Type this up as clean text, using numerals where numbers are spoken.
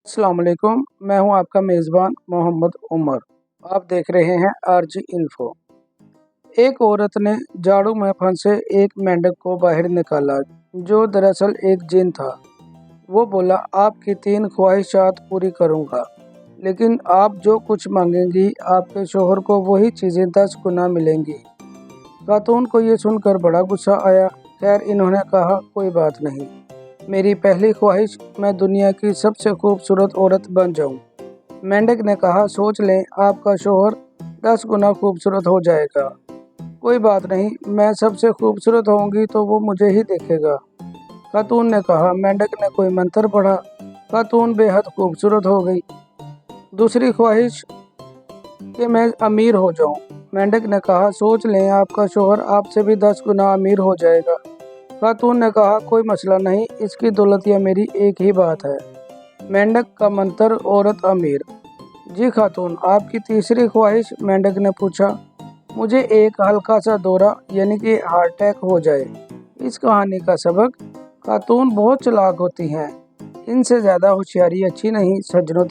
अस्सलाम वालेकुम, मैं हूं आपका मेज़बान मोहम्मद उमर। आप देख रहे हैं आरजी इन्फो। एक औरत ने झाड़ू में फंसे एक मेंढक को बाहर निकाला, जो दरअसल एक जिन था। वो बोला, आपकी 3 ख्वाहिशात पूरी करूंगा, लेकिन आप जो कुछ मांगेंगी आपके शोहर को वही चीज़ें 10 गुना मिलेंगी। खातून को ये सुनकर बड़ा गुस्सा आया। खैर, इन्होंने कहा, कोई बात नहीं, मेरी पहली ख्वाहिश, मैं दुनिया की सबसे खूबसूरत औरत बन जाऊं। मेंढक ने कहा, सोच लें, आपका शोहर 10 गुना खूबसूरत हो जाएगा। कोई बात नहीं, मैं सबसे खूबसूरत होंगी तो वो मुझे ही देखेगा। खातून ने कहा। मेंढक ने कोई मंत्र पढ़ा, खातून बेहद खूबसूरत हो गई। दूसरी ख्वाहिश कि मैं अमीर हो जाऊं। मेंढक ने कहा, सोच लें, आपका शोहर आपसे भी 10 गुना अमीर हो जाएगा। खातून ने कहा, कोई मसला नहीं, इसकी दौलत या मेरी एक ही बात है। मेंढक का मंत्र, औरत अमीर। जी खातून, आपकी तीसरी ख्वाहिश? मेंढक ने पूछा। मुझे एक हल्का सा दौरा यानी कि हार्ट अटैक हो जाए। इस कहानी का सबक, खातून बहुत चालाक होती हैं, इनसे ज़्यादा होशियारी अच्छी नहीं। सज्जनों